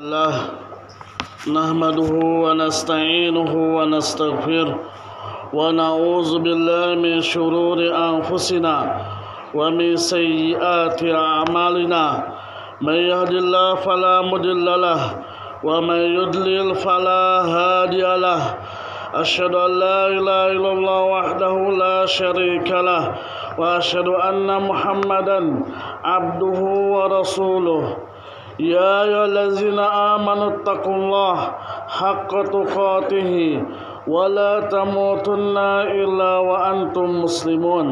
الله نحمده ونستعينه ونستغفره ونعوذ بالله من شرور أنفسنا ومن سيئات أعمالنا من يهد الله فلا مضل له ومن يضلل فلا هادي له أشهد أن لا إله إلا الله وحده لا شريك له وأشهد أن محمدا عبده ورسوله يا أيها الذين آمنوا اتقوا الله حق تقاته ولا تموتن إلا وأنتم مسلمون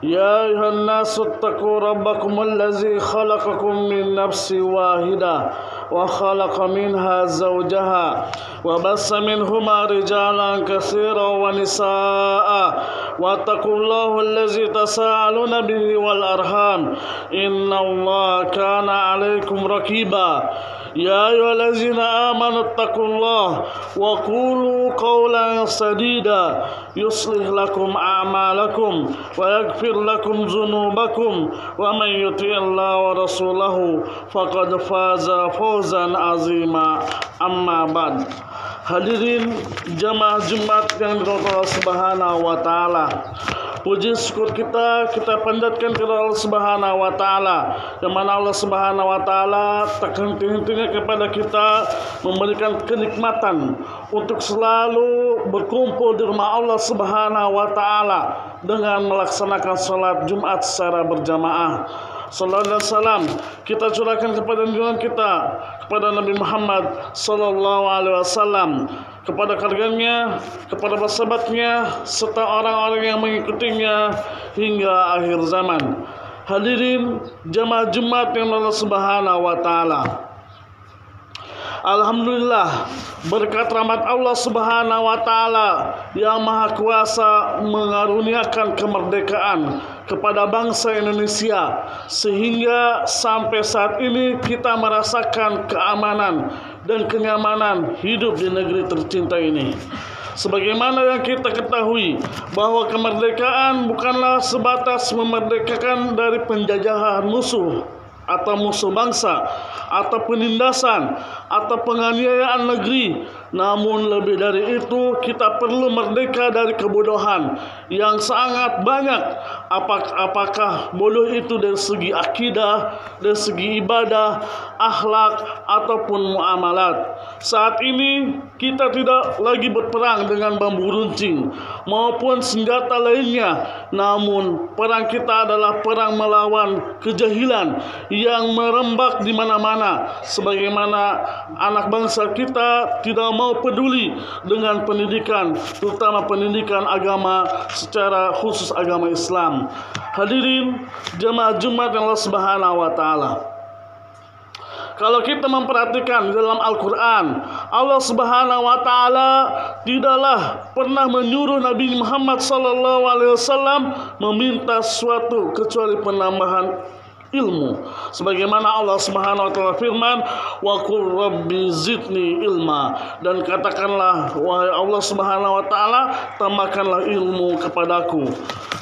يا أيها الناس اتقوا ربكم الذي خلقكم من نفس واحدة وخلق منها زوجها وبث منهما رجالا كثيرا ونساء واتقوا الله الذي تساءلون به والأرحام إن الله كان عليكم رقيبا يا أيها الذين آمنوا اتقوا الله وقولوا قولا سديدا يصلح لكم أعمالكم ويغفر لكم ذنوبكم ومن يطع الله ورسوله فقد فاز فوزا عظيما أما بعد. Hadirin jamaah Jumat yang dirahmati Allah Subhanahu wa taala. Puji syukur kita panjatkan kepada Allah Subhanahu wa taala, yang mana Allah Subhanahu wa taala tak henti-hentinya kepada kita memberikan kenikmatan untuk selalu berkumpul di rumah Allah Subhanahu wa taala dengan melaksanakan salat Jumat secara berjamaah. Sallallahu alaihi wasallam kita curahkan kepada junjungan kita, kepada Nabi Muhammad sallallahu alaihi wasallam, kepada keluarganya, kepada sahabatnya, serta orang-orang yang mengikutinya hingga akhir zaman. Hadirin jamaah Jumat yang Allah Subhanahu wa taala. Alhamdulillah, berkat rahmat Allah Subhanahu wa taala yang Maha Kuasa mengaruniakan kemerdekaan kepada bangsa Indonesia, sehingga sampai saat ini kita merasakan keamanan dan kenyamanan hidup di negeri tercinta ini. Sebagaimana yang kita ketahui bahwa kemerdekaan bukanlah sebatas memerdekakan dari penjajahan musuh atau musuh bangsa, atau penindasan, atau penganiayaan negeri. Namun lebih dari itu, kita perlu merdeka dari kebodohan yang sangat banyak. Apakah bodoh itu dari segi akidah, dari segi ibadah, akhlak, ataupun muamalat. Saat ini kita tidak lagi berperang dengan bambu runcing maupun senjata lainnya. Namun perang kita adalah perang melawan kejahilan yang merembak di mana-mana. Sebagaimana anak bangsa kita tidak mau peduli dengan pendidikan, terutama pendidikan agama, secara khusus agama Islam. Hadirin jemaah Jumat yang Allah Subhanahu wa taala. Kalau kita memperhatikan dalam Al-Quran, Allah Subhanahu wa taala tidaklah pernah menyuruh Nabi Muhammad sallallahu alaihi wasallam meminta sesuatu kecuali penambahan ilmu. Sebagaimana Allah Subhanahu wa taala firman, wa qur rabbi zidni ilma, dan katakanlah wahai Allah Subhanahu wa taala, tambahkanlah ilmu kepadaku.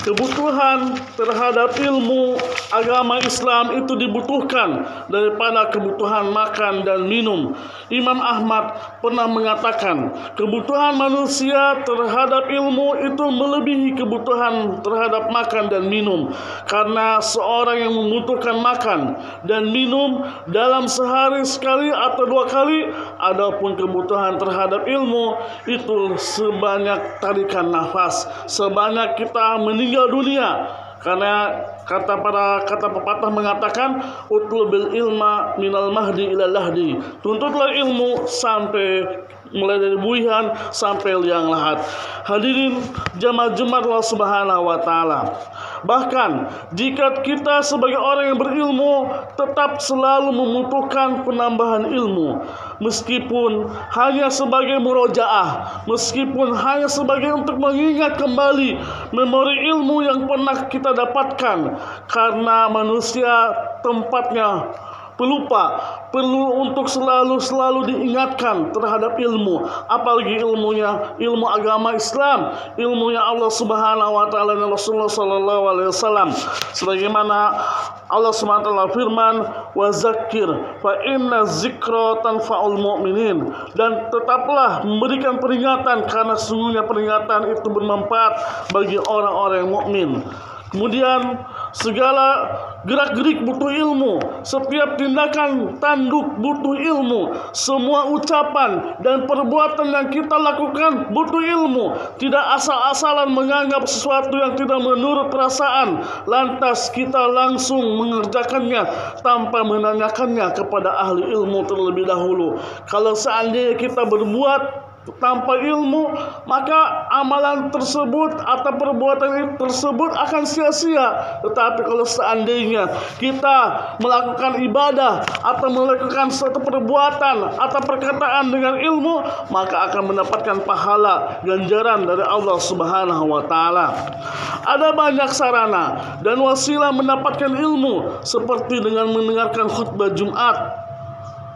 Kebutuhan terhadap ilmu agama Islam itu dibutuhkan daripada kebutuhan makan dan minum. Imam Ahmad pernah mengatakan, kebutuhan manusia terhadap ilmu itu melebihi kebutuhan terhadap makan dan minum. Karena seorang yang membutuhkan makan dan minum dalam sehari sekali atau dua kali, adapun kebutuhan terhadap ilmu itu sebanyak tarikan nafas, sebanyak kita meninggal dunia. Karena kata pepatah mengatakan, utlubil ilma minal mahdi ilal lahdi, tuntutlah ilmu sampai mulai dari buihan sampai liang lahat. Hadirin jamaah Jumat Allah Subhanahu wa taala. Bahkan jika kita sebagai orang yang berilmu tetap selalu membutuhkan penambahan ilmu, meskipun hanya sebagai murojaah, meskipun hanya sebagai untuk mengingat kembali memori ilmu yang pernah kita dapatkan. Karena manusia tempatnya pelupa, perlu untuk selalu diingatkan terhadap ilmu, apalagi ilmu agama Islam, ilmunya Allah Subhanahu wa taala dan Rasulullah sallallahu alaihi wasallam. Sebagaimana Allah SWT firman, wa zakir fa inna zikra tanfa'ul mu'minin, dan tetaplah memberikan peringatan karena sesungguhnya peringatan itu bermanfaat bagi orang-orang yang mukmin. Kemudian segala gerak-gerik butuh ilmu, setiap tindakan tanduk butuh ilmu, semua ucapan dan perbuatan yang kita lakukan butuh ilmu. Tidak asal-asalan menganggap sesuatu yang tidak menurut perasaan, lantas kita langsung mengerjakannya tanpa menanyakannya kepada ahli ilmu terlebih dahulu. Kalau seandainya kita berbuat tanpa ilmu, maka amalan tersebut atau perbuatan tersebut akan sia-sia. Tetapi kalau seandainya kita melakukan ibadah atau melakukan suatu perbuatan atau perkataan dengan ilmu, maka akan mendapatkan pahala ganjaran dari Allah Subhanahu wa taala. Ada banyak sarana dan wasilah mendapatkan ilmu, seperti dengan mendengarkan khutbah Jumat,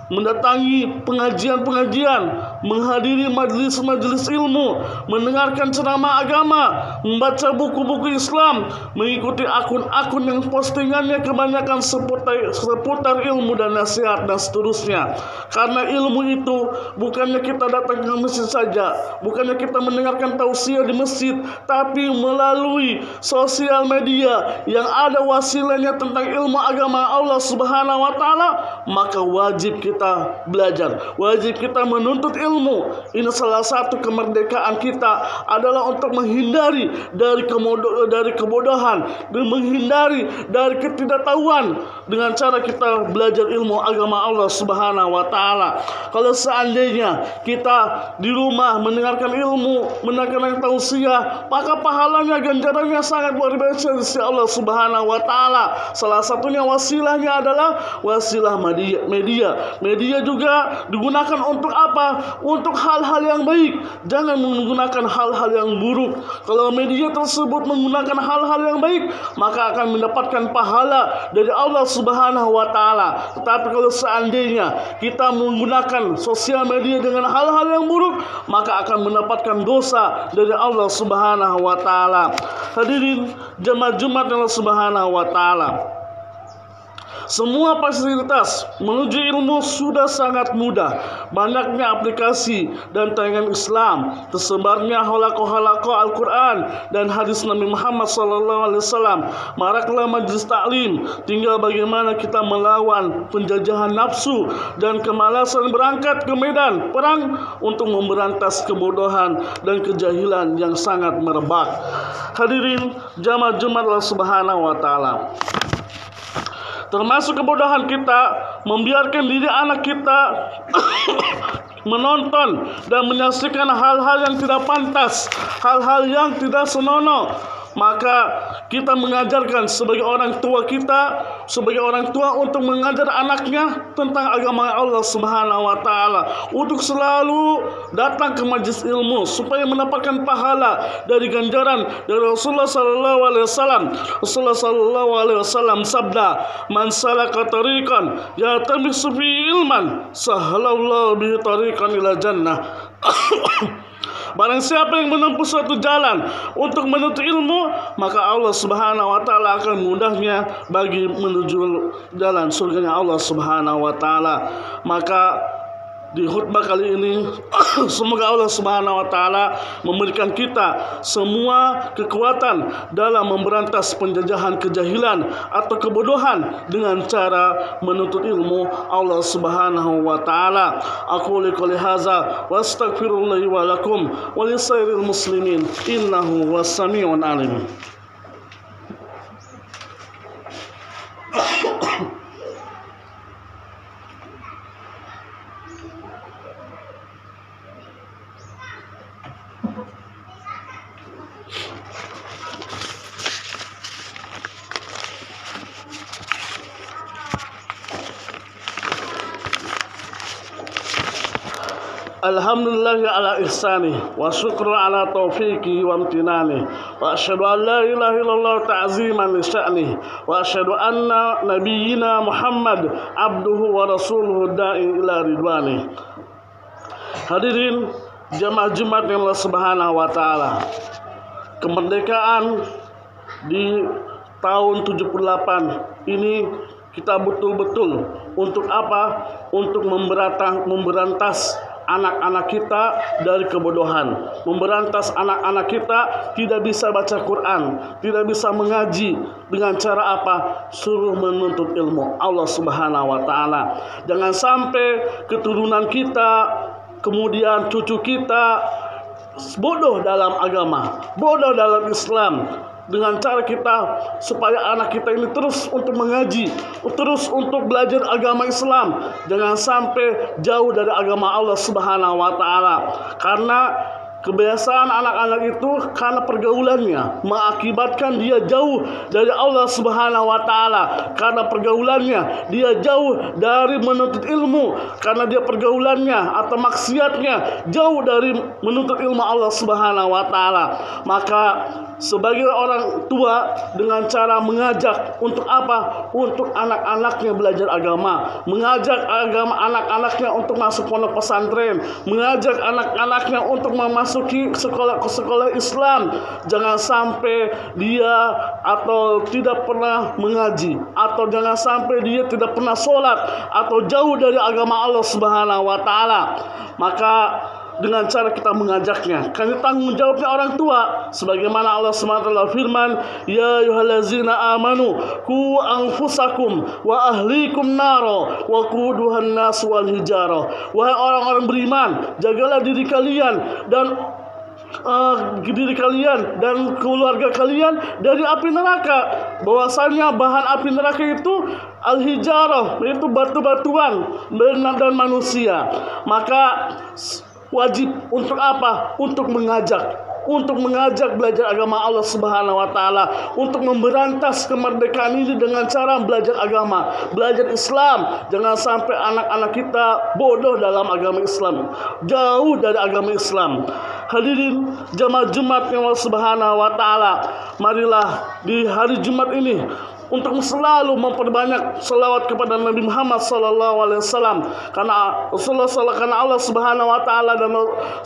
mendatangi pengajian-pengajian, menghadiri majelis-majelis ilmu, mendengarkan ceramah agama, membaca buku-buku Islam, mengikuti akun-akun yang postingannya kebanyakan seputar ilmu dan nasihat dan seterusnya. Karena ilmu itu bukannya kita datang ke masjid saja, bukannya kita mendengarkan tausiah di masjid, tapi melalui sosial media yang ada wasilahnya tentang ilmu agama Allah Subhanahu wa taala, maka wajib kita belajar, wajib kita menuntut ilmu. Ini salah satu kemerdekaan kita adalah untuk menghindari dari kebodohan dan menghindari dari ketidaktahuan dengan cara kita belajar ilmu agama Allah Subhanahu wa taala. Kalau seandainya kita di rumah mendengarkan ilmu, mendengarkan tausiah, maka pahalanya, ganjarannya sangat luar biasa di sisi Allah Subhanahu wa taala. Salah satunya wasilahnya adalah wasilah media. Media juga digunakan untuk apa? Untuk hal-hal yang baik. Jangan menggunakan hal-hal yang buruk. Kalau media tersebut menggunakan hal-hal yang baik, maka akan mendapatkan pahala dari Allah Subhanahu wa taala. Tetapi kalau seandainya kita menggunakan sosial media dengan hal-hal yang buruk, maka akan mendapatkan dosa dari Allah Subhanahu wa taala. Hadirin jemaah Jumat Allah Subhanahu wa taala, semua fasilitas menuju ilmu sudah sangat mudah. Banyaknya aplikasi dan tayangan Islam, tersebarnya halaqah-halaqah Al-Quran dan hadis Nabi Muhammad SAW. Maraklah majlis taklim. Tinggal bagaimana kita melawan penjajahan nafsu dan kemalasan berangkat ke medan perang untuk memberantas kebodohan dan kejahilan yang sangat merebak. Hadirin jamaah Jumat Allah Subhanahu wa taala, termasuk kebodohan kita membiarkan diri anak kita menonton dan menyaksikan hal-hal yang tidak pantas, hal-hal yang tidak senonoh. Maka kita mengajarkan sebagai orang tua untuk mengajar anaknya tentang agama Allah Subhanahu wa taala, untuk selalu datang ke majelis ilmu supaya mendapatkan pahala dari ganjaran dari Rasulullah sallallahu alaihi wasallam. Rasulullah sallallahu alaihi wasallam sabda, "Man salaka tariqan yaltamisu fi ilman, sahhalallahu bihi tariqan ila jannah." Barang siapa yang menempuh suatu jalan untuk menuntut ilmu, maka Allah Subhanahu wa taala akan mudahnya bagi menuju jalan surganya Allah Subhanahu wa taala. Maka di khutbah kali ini semoga Allah Subhanahu wa taala memberikan kita semua kekuatan dalam memberantas penjajahan kejahilan atau kebodohan dengan cara menuntut ilmu Allah Subhanahu wa taala. Aku qouli hadza wa astaghfirullah wa lakum wa lisairil muslimin innahu was-sami'un alim. Alhamdulillah ala ihsani wa syukru ala taufiqi wa amtinani wa asyhadu an la ilaha illallah ta'ziman li sya'ni wa asyhadu anna nabiyyina Muhammad abduhu wa rasuluhu da'i ila ridwani. Hadirin jamaah Jumat yang Allah Subhanahu wa taala, kemerdekaan di tahun 78 ini kita betul-betul untuk apa? Untuk memberantas anak-anak kita dari kebodohan, memberantas anak-anak kita tidak bisa baca Quran, tidak bisa mengaji. Dengan cara apa? Suruh menuntut ilmu Allah Subhanahu wa taala. Jangan sampai keturunan kita, kemudian cucu kita bodoh dalam agama, bodoh dalam Islam. Dengan cara kita supaya anak kita ini terus untuk mengaji, terus untuk belajar agama Islam, jangan sampai jauh dari agama Allah Subhanahu wa taala. Karena kebiasaan anak-anak itu karena pergaulannya mengakibatkan dia jauh dari Allah Subhanahu wa taala. Karena pergaulannya dia jauh dari menuntut ilmu, karena dia pergaulannya atau maksiatnya jauh dari menuntut ilmu Allah Subhanahu wa taala. Maka sebagai orang tua dengan cara mengajak untuk apa? Untuk anak-anaknya belajar agama, mengajak agama anak-anaknya untuk masuk pondok pesantren, mengajak anak-anaknya untuk memasuki sekolah Islam. Jangan sampai dia atau tidak pernah mengaji, atau jangan sampai dia tidak pernah sholat atau jauh dari agama Allah Subhanahu wa taala. Maka dengan cara kita mengajaknya, karena tanggung jawabnya orang tua. Sebagaimana Allah SWT firman, ya ayyuhallazina amanu qu anfusakum wa ahlikum naro wa quduhan nas wal hijarah. Wahai orang-orang beriman, jagalah diri kalian dan keluarga kalian dari api neraka. Bahwasanya bahan api neraka itu al-hijarah, yaitu batu-batuan dan manusia. Maka wajib untuk apa? Untuk mengajak belajar agama Allah Subhanahu wa taala, untuk memberantas kemerdekaan ini dengan cara belajar agama, belajar Islam. Jangan sampai anak-anak kita bodoh dalam agama Islam, jauh dari agama Islam. Hadirin jamaah Jumat yang Allah Subhanahu wa taala, marilah di hari Jumat ini untuk selalu memperbanyak selawat kepada Nabi Muhammad SAW, karena Allah Subhanahu wa taala dan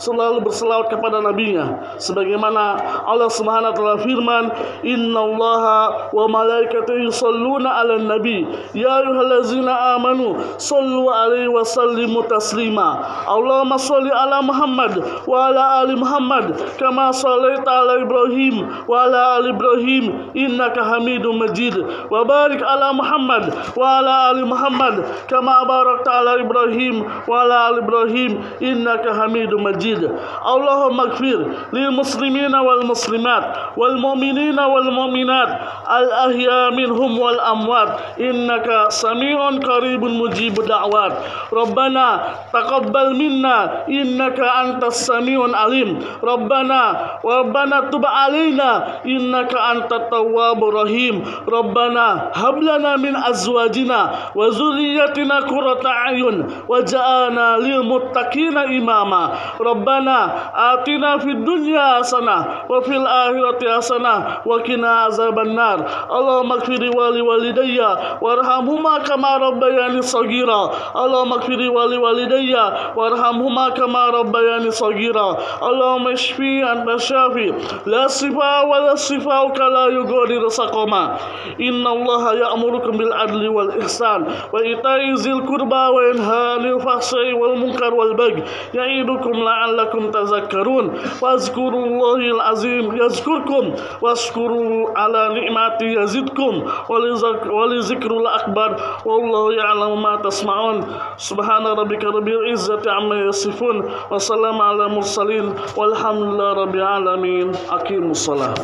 selalu berselawat kepada nabinya. Sebagaimana Allah Subhanahu wa taala firman, innallaha wa malaikatahu yusholluna 'alan nabi ya ayyuhallazina amanu shollu 'alaihi wa sallimu taslima. Allahumma sholli 'ala Muhammad wa 'ala ali Muhammad kama shallaita 'ala Ibrahim wa 'ala ali Ibrahim innaka Hamidum Majid. Wa barik 'ala Muhammad wa 'ala ali Muhammad kama barakta 'ala Ibrahim wa 'ala ali Ibrahim innaka Hamidum Majid. Allahumma ighfir lil muslimina wal muslimat wal mu'minina wal mu'minat al ahya minhum wal amwat innaka sami'un qaribun mujibud da'wat. Rabbana taqabbal minna innaka antas sami'un alim. Rabbana tub 'alaina innaka antat tawwabur rahim. Rabbana hab lana min azwajina wa zurriyyatina qurrata a'yun waj'alna lil muttaqina imama. Rabbana atina fid dunya hasanah wa fil akhirati hasanah wa qina azabannar. Allahumma ighfir li walidayya warhamhuma kama rabbayani shaghira. Allahumma ighfir li walidayya warhamhuma kama rabbayani shaghira. Allahumma ishfi anta syafi la shifa wa la shifauka la yughadiru saqama. Innallaha ya'murukum bil adli wal ihsan wa ita'i zil qurba wa yanha 'anil fahsya'i wal munkar wal baghi ya'idukum la'allakum tadhakkarun. Wazkurullahal azim yazkurkum washkuru ala ni'mati yazidkum wa li zikrul akbar wallahu ya'lamu ma tasma'un. Subhana rabbika rabbil izzati amma yasifun wa salamun ala mursalin walhamdulillahi rabbil alamin. Aqimus shalah.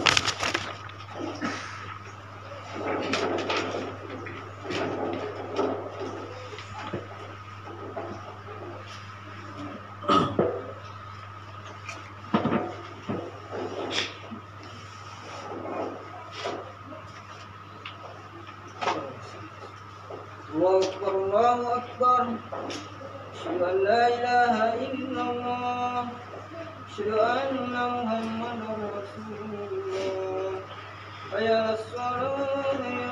Allahu Akbar. Asyhadu an la ilaha illallah. Asyhadu anna Muhammadar Rasulullah. Hayya 'alas shalah.